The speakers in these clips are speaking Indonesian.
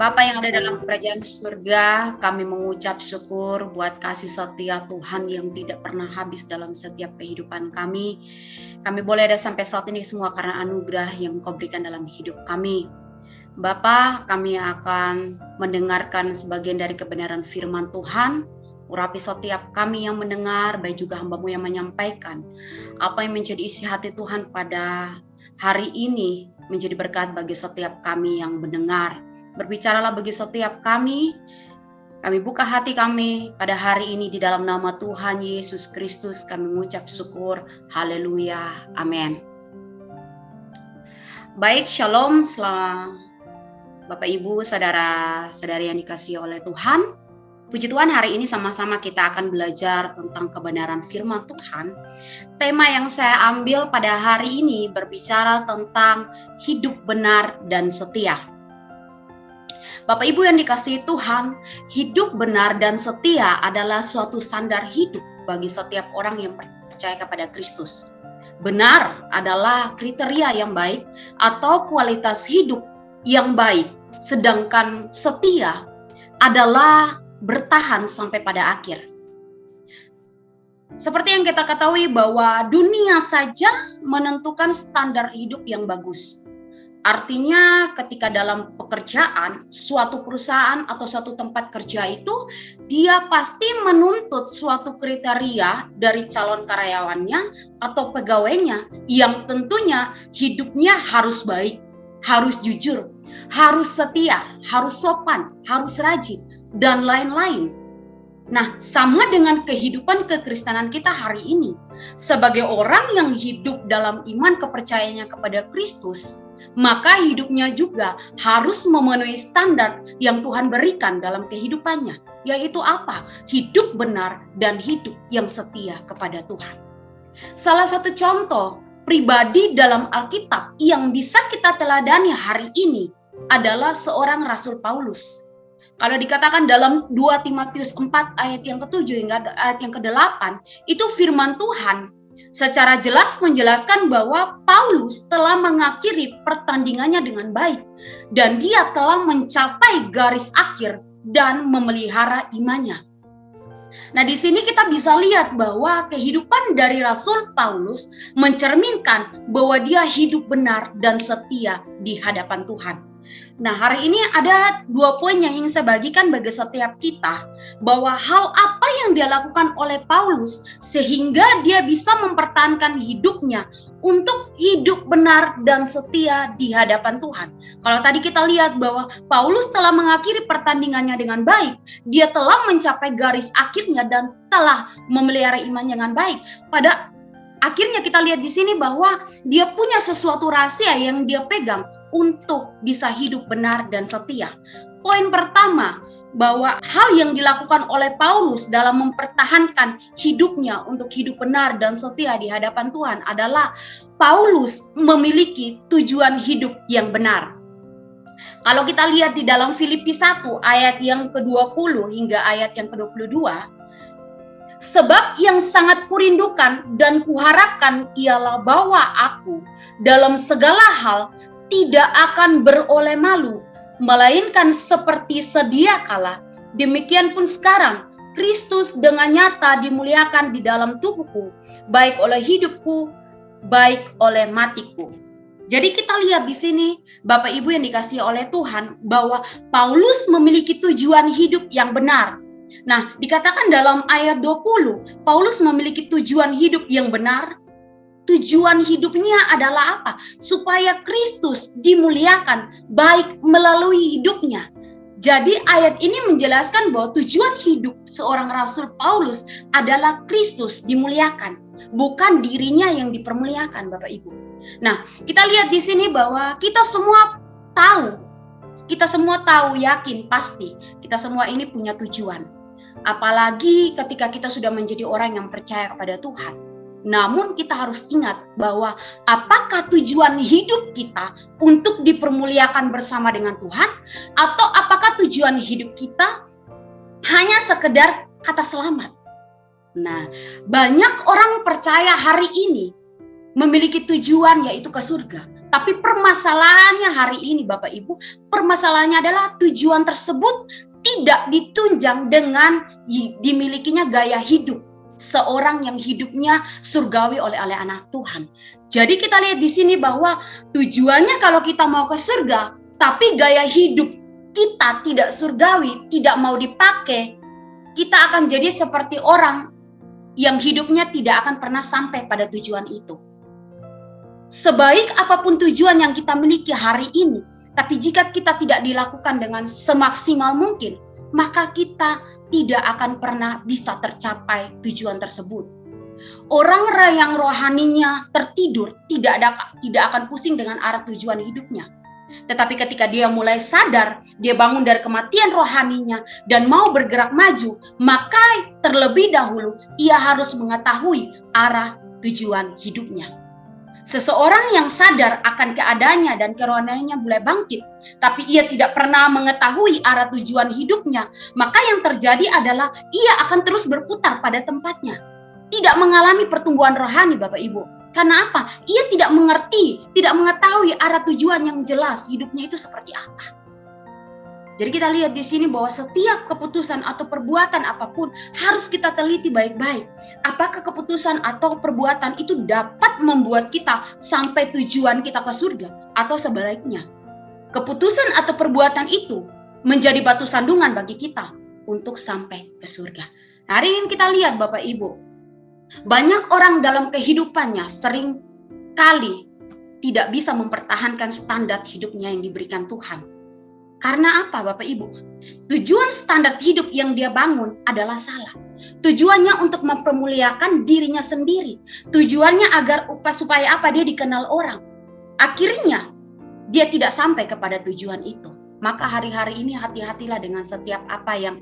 Bapa yang ada dalam kerajaan surga, kami mengucap syukur buat kasih setia Tuhan yang tidak pernah habis dalam setiap kehidupan kami. Kami boleh ada sampai saat ini semua karena anugerah yang Engkau berikan dalam hidup kami. Bapa, kami akan mendengarkan sebagian dari kebenaran firman Tuhan. Urapi setiap kami yang mendengar, baik juga hamba-Mu yang menyampaikan. Apa yang menjadi isi hati Tuhan pada hari ini menjadi berkat bagi setiap kami yang mendengar. Berbicaralah bagi setiap kami buka hati kami pada hari ini di dalam nama Tuhan Yesus Kristus kami mengucap syukur, haleluya, amin. Baik, shalom, selamat Bapak Ibu, saudara-saudari yang dikasihi oleh Tuhan. Puji Tuhan, hari ini sama-sama kita akan belajar tentang kebenaran firman Tuhan. Tema yang saya ambil pada hari ini berbicara tentang hidup benar dan setia. Bapak Ibu yang dikasihi Tuhan, hidup benar dan setia adalah suatu standar hidup bagi setiap orang yang percaya kepada Kristus. Benar adalah kriteria yang baik atau kualitas hidup yang baik, sedangkan setia adalah bertahan sampai pada akhir. Seperti yang kita ketahui bahwa dunia saja menentukan standar hidup yang bagus. Artinya ketika dalam pekerjaan, suatu perusahaan atau suatu tempat kerja itu, dia pasti menuntut suatu kriteria dari calon karyawannya atau pegawainya yang tentunya hidupnya harus baik, harus jujur, harus setia, harus sopan, harus rajin, dan lain-lain. Nah, sama dengan kehidupan kekristenan kita hari ini. Sebagai orang yang hidup dalam iman kepercayaannya kepada Kristus, maka hidupnya juga harus memenuhi standar yang Tuhan berikan dalam kehidupannya. Yaitu apa? Hidup benar dan hidup yang setia kepada Tuhan. Salah satu contoh pribadi dalam Alkitab yang bisa kita teladani hari ini adalah seorang Rasul Paulus. Kalau dikatakan dalam 2 Timotius 4 ayat yang ke-7 hingga ayat yang ke-8, itu firman Tuhan secara jelas menjelaskan bahwa Paulus telah mengakhiri pertandingannya dengan baik dan dia telah mencapai garis akhir dan memelihara imannya. Nah, di sini kita bisa lihat bahwa kehidupan dari Rasul Paulus mencerminkan bahwa dia hidup benar dan setia di hadapan Tuhan. Nah, hari ini ada 2 poin yang ingin saya bagikan bagi setiap kita, bahwa hal apa yang dia lakukan oleh Paulus sehingga dia bisa mempertahankan hidupnya untuk hidup benar dan setia di hadapan Tuhan. Kalau tadi kita lihat bahwa Paulus telah mengakhiri pertandingannya dengan baik, dia telah mencapai garis akhirnya dan telah memelihara imannya dengan baik. Pada akhirnya kita lihat di sini bahwa dia punya sesuatu rahasia yang dia pegang untuk bisa hidup benar dan setia. Poin pertama, bahwa hal yang dilakukan oleh Paulus dalam mempertahankan hidupnya untuk hidup benar dan setia di hadapan Tuhan adalah Paulus memiliki tujuan hidup yang benar. Kalau kita lihat di dalam Filipi 1 ayat yang ke-20 hingga ayat yang ke-22, sebab yang sangat kurindukan dan kuharapkan ialah bahwa aku dalam segala hal tidak akan beroleh malu, melainkan seperti sedia kala, demikian pun sekarang Kristus dengan nyata dimuliakan di dalam tubuhku, baik oleh hidupku, baik oleh matiku. Jadi kita lihat di sini, Bapak Ibu yang dikasihi oleh Tuhan, bahwa Paulus memiliki tujuan hidup yang benar. Nah, dikatakan dalam ayat 20, Paulus memiliki tujuan hidup yang benar. Tujuan hidupnya adalah apa? Supaya Kristus dimuliakan baik melalui hidupnya. Jadi ayat ini menjelaskan bahwa tujuan hidup seorang Rasul Paulus adalah Kristus dimuliakan, bukan dirinya yang dipermuliakan, Bapak Ibu. Nah, kita lihat di sini bahwa kita semua tahu, yakin, pasti, kita semua ini punya tujuan. Apalagi ketika kita sudah menjadi orang yang percaya kepada Tuhan. Namun kita harus ingat bahwa apakah tujuan hidup kita untuk dipermuliakan bersama dengan Tuhan, atau apakah tujuan hidup kita hanya sekedar kata selamat. Nah, banyak orang percaya hari ini memiliki tujuan yaitu ke surga. Tapi permasalahannya hari ini Bapak Ibu, permasalahannya adalah tujuan tersebut tidak ditunjang dengan dimilikinya gaya hidup seorang yang hidupnya surgawi oleh anak Tuhan. Jadi kita lihat di sini bahwa tujuannya kalau kita mau ke surga, tapi gaya hidup kita tidak surgawi, tidak mau dipakai, kita akan jadi seperti orang yang hidupnya tidak akan pernah sampai pada tujuan itu. Sebaik apapun tujuan yang kita miliki hari ini, tapi jika kita tidak dilakukan dengan semaksimal mungkin, maka kita tidak akan pernah bisa tercapai tujuan tersebut. Orang yang rohaninya tertidur tidak akan pusing dengan arah tujuan hidupnya. Tetapi ketika dia mulai sadar, dia bangun dari kematian rohaninya dan mau bergerak maju, maka terlebih dahulu ia harus mengetahui arah tujuan hidupnya. Seseorang yang sadar akan keadaannya dan kerohaniannya mulai bangkit, tapi ia tidak pernah mengetahui arah tujuan hidupnya, maka yang terjadi adalah ia akan terus berputar pada tempatnya. Tidak mengalami pertumbuhan rohani Bapak Ibu. Karena apa? Ia tidak mengerti, tidak mengetahui arah tujuan yang jelas hidupnya itu seperti apa. Jadi kita lihat di sini bahwa setiap keputusan atau perbuatan apapun harus kita teliti baik-baik. Apakah keputusan atau perbuatan itu dapat membuat kita sampai tujuan kita ke surga atau sebaliknya. Keputusan atau perbuatan itu menjadi batu sandungan bagi kita untuk sampai ke surga. Nah, hari ini kita lihat Bapak Ibu, banyak orang dalam kehidupannya sering kali tidak bisa mempertahankan standar hidupnya yang diberikan Tuhan. Karena apa Bapak Ibu? Tujuan standar hidup yang dia bangun adalah salah. Tujuannya untuk mempermuliakan dirinya sendiri. Tujuannya agar supaya apa? Dia dikenal orang. Akhirnya dia tidak sampai kepada tujuan itu. Maka hari-hari ini hati-hatilah dengan setiap apa yang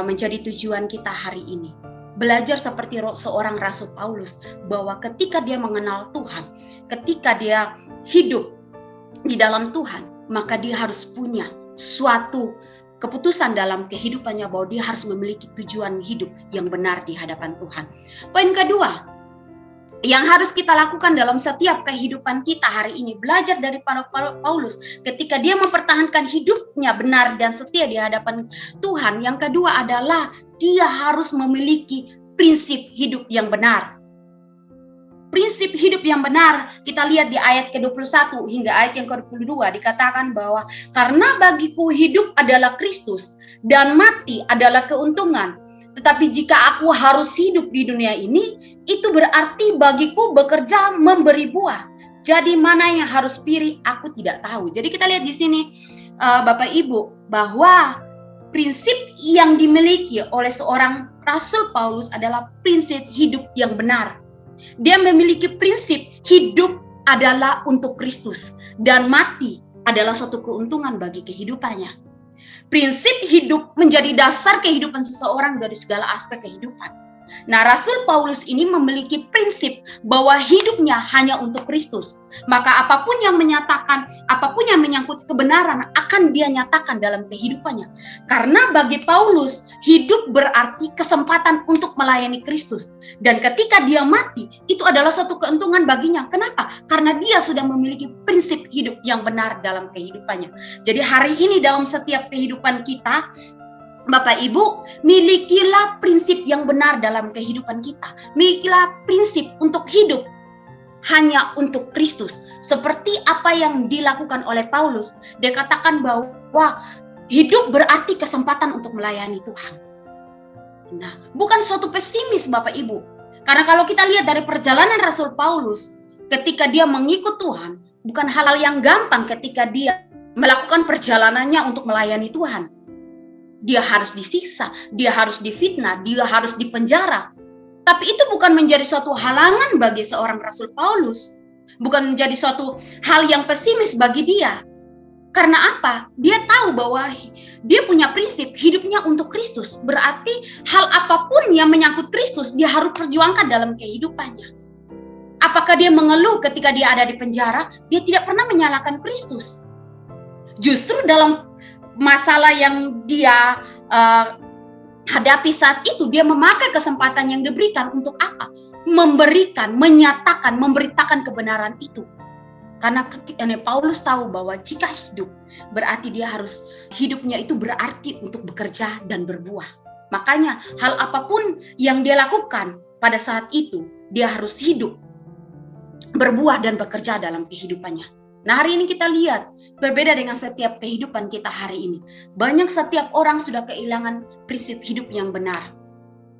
menjadi tujuan kita hari ini. Belajar seperti seorang Rasul Paulus, bahwa ketika dia mengenal Tuhan, ketika dia hidup di dalam Tuhan, maka dia harus punya suatu keputusan dalam kehidupannya bahwa dia harus memiliki tujuan hidup yang benar di hadapan Tuhan. Poin kedua, yang harus kita lakukan dalam setiap kehidupan kita hari ini, belajar dari Paulus ketika dia mempertahankan hidupnya benar dan setia di hadapan Tuhan. Yang kedua adalah dia harus memiliki prinsip hidup yang benar. Prinsip hidup yang benar kita lihat di ayat ke-21 hingga ayat yang ke-22 dikatakan bahwa karena bagiku hidup adalah Kristus dan mati adalah keuntungan. Tetapi jika aku harus hidup di dunia ini, itu berarti bagiku bekerja memberi buah. Jadi mana yang harus pilih, aku tidak tahu. Jadi kita lihat di sini Bapak Ibu, bahwa prinsip yang dimiliki oleh seorang Rasul Paulus adalah prinsip hidup yang benar. Dia memiliki prinsip hidup adalah untuk Kristus dan mati adalah suatu keuntungan bagi kehidupannya. Prinsip hidup menjadi dasar kehidupan seseorang dari segala aspek kehidupan. Nah, Rasul Paulus ini memiliki prinsip bahwa hidupnya hanya untuk Kristus. Maka apapun yang menyatakan, apapun yang menyangkut kebenaran akan dia nyatakan dalam kehidupannya. Karena bagi Paulus, hidup berarti kesempatan untuk melayani Kristus. Dan ketika dia mati, itu adalah satu keuntungan baginya. Kenapa? Karena dia sudah memiliki prinsip hidup yang benar dalam kehidupannya. Jadi hari ini dalam setiap kehidupan kita, Bapak Ibu, milikilah prinsip yang benar dalam kehidupan kita. Milikilah prinsip untuk hidup hanya untuk Kristus. Seperti apa yang dilakukan oleh Paulus. Dia katakan bahwa hidup berarti kesempatan untuk melayani Tuhan. Nah, bukan suatu pesimis Bapak Ibu. Karena kalau kita lihat dari perjalanan Rasul Paulus, ketika dia mengikut Tuhan, bukan hal yang gampang ketika dia melakukan perjalanannya untuk melayani Tuhan. Dia harus disiksa, dia harus difitnah, dia harus dipenjara. Tapi itu bukan menjadi suatu halangan bagi seorang Rasul Paulus. Bukan menjadi suatu hal yang pesimis bagi dia. Karena apa? Dia tahu bahwa dia punya prinsip hidupnya untuk Kristus. Berarti hal apapun yang menyangkut Kristus, dia harus perjuangkan dalam kehidupannya. Apakah dia mengeluh ketika dia ada di penjara? Dia tidak pernah menyalahkan Kristus. Justru dalam masalah yang dia hadapi saat itu, dia memakai kesempatan yang diberikan untuk apa? Memberikan, menyatakan, memberitakan kebenaran itu. Karena Paulus tahu bahwa jika hidup, berarti dia harus, hidupnya itu berarti untuk bekerja dan berbuah. Makanya hal apapun yang dia lakukan pada saat itu, dia harus hidup, berbuah dan bekerja dalam kehidupannya. Nah, hari ini kita lihat berbeda dengan setiap kehidupan kita hari ini. Banyak setiap orang sudah kehilangan prinsip hidup yang benar.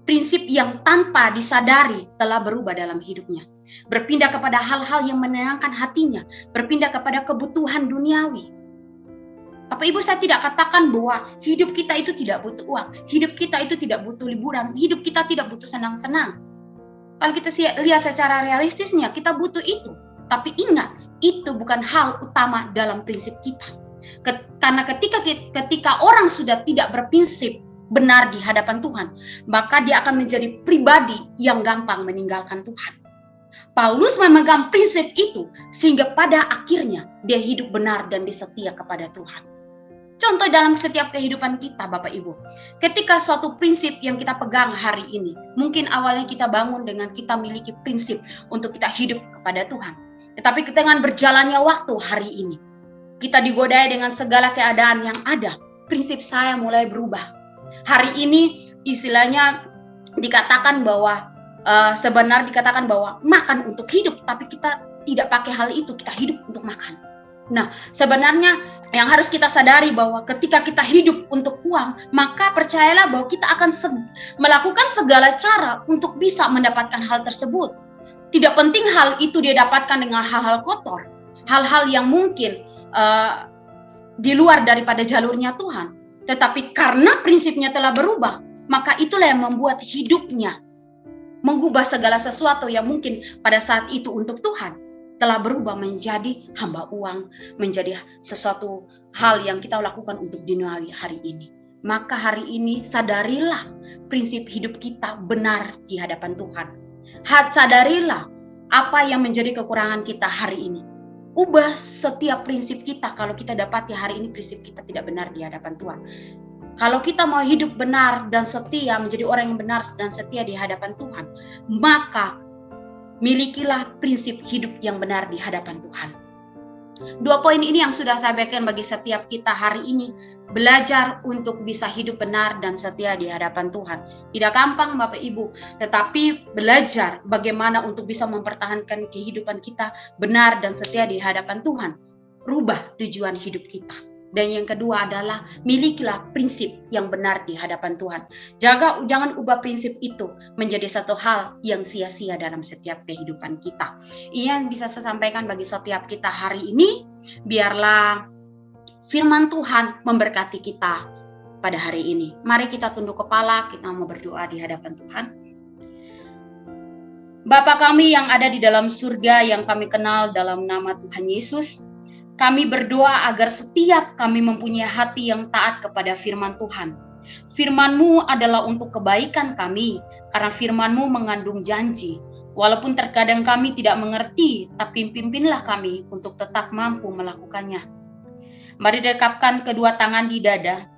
Prinsip yang tanpa disadari telah berubah dalam hidupnya. Berpindah kepada hal-hal yang menyenangkan hatinya. Berpindah kepada kebutuhan duniawi. Bapak Ibu, saya tidak katakan bahwa hidup kita itu tidak butuh uang. Hidup kita itu tidak butuh liburan. Hidup kita tidak butuh senang-senang. Kalau kita lihat secara realistisnya, kita butuh itu. Tapi ingat, itu bukan hal utama dalam prinsip kita. Karena ketika orang sudah tidak berprinsip benar di hadapan Tuhan, maka dia akan menjadi pribadi yang gampang meninggalkan Tuhan. Paulus memegang prinsip itu sehingga pada akhirnya dia hidup benar dan setia kepada Tuhan. Contoh dalam setiap kehidupan kita, Bapak Ibu, ketika suatu prinsip yang kita pegang hari ini, mungkin awalnya kita bangun dengan kita miliki prinsip untuk kita hidup kepada Tuhan. Tetapi dengan berjalannya waktu hari ini, kita digodai dengan segala keadaan yang ada, prinsip saya mulai berubah. Hari ini istilahnya dikatakan bahwa sebenarnya dikatakan bahwa makan untuk hidup, tapi kita tidak pakai hal itu, kita hidup untuk makan. Nah, sebenarnya yang harus kita sadari bahwa ketika kita hidup untuk uang, maka percayalah bahwa kita akan melakukan segala cara untuk bisa mendapatkan hal tersebut. Tidak penting hal itu dia dapatkan dengan hal-hal kotor, hal-hal yang mungkin di luar daripada jalurnya Tuhan. Tetapi karena prinsipnya telah berubah, maka itulah yang membuat hidupnya mengubah segala sesuatu yang mungkin pada saat itu untuk Tuhan telah berubah menjadi hamba uang, menjadi sesuatu hal yang kita lakukan untuk duniawi hari ini. Maka hari ini sadarilah prinsip hidup kita benar di hadapan Tuhan. Sadarilah apa yang menjadi kekurangan kita hari ini. Ubah setiap prinsip kita kalau kita dapati hari ini prinsip kita tidak benar di hadapan Tuhan. Kalau kita mau hidup benar dan setia, menjadi orang yang benar dan setia di hadapan Tuhan, maka milikilah prinsip hidup yang benar di hadapan Tuhan. 2 poin ini yang sudah saya berikan bagi setiap kita hari ini. Belajar untuk bisa hidup benar dan setia di hadapan Tuhan. Tidak gampang Bapak Ibu, tetapi belajar bagaimana untuk bisa mempertahankan kehidupan kita benar dan setia di hadapan Tuhan. Rubah tujuan hidup kita. Dan yang kedua adalah milikilah prinsip yang benar di hadapan Tuhan. Jangan ubah prinsip itu menjadi satu hal yang sia-sia dalam setiap kehidupan kita. Ini yang bisa saya sampaikan bagi setiap kita hari ini. Biarlah firman Tuhan memberkati kita pada hari ini. Mari kita tunduk kepala, kita mau berdoa di hadapan Tuhan. Bapa kami yang ada di dalam surga, yang kami kenal dalam nama Tuhan Yesus, kami berdoa agar setiap kami mempunyai hati yang taat kepada firman Tuhan. Firman-Mu adalah untuk kebaikan kami, karena firman-Mu mengandung janji. Walaupun terkadang kami tidak mengerti, tapi pimpinlah kami untuk tetap mampu melakukannya. Mari dekapkan kedua tangan di dada.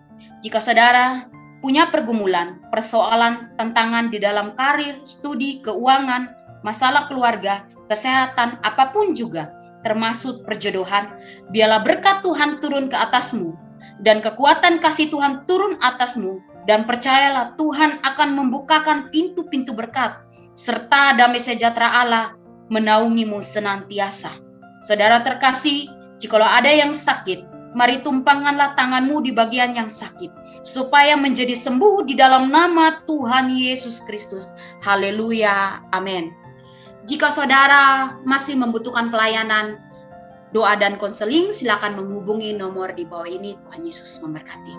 Jika saudara punya pergumulan, persoalan, tantangan di dalam karir, studi, keuangan, masalah keluarga, kesehatan, apapun juga, termasuk perjodohan, biarlah berkat Tuhan turun ke atasmu, dan kekuatan kasih Tuhan turun atasmu, dan percayalah Tuhan akan membukakan pintu-pintu berkat, serta damai sejahtera Allah menaungimu senantiasa. Saudara terkasih, jikalau ada yang sakit, mari tumpangkanlah tanganmu di bagian yang sakit, supaya menjadi sembuh di dalam nama Tuhan Yesus Kristus. Haleluya, amin. Jika saudara masih membutuhkan pelayanan doa dan konseling, silakan menghubungi nomor di bawah ini. Tuhan Yesus memberkati.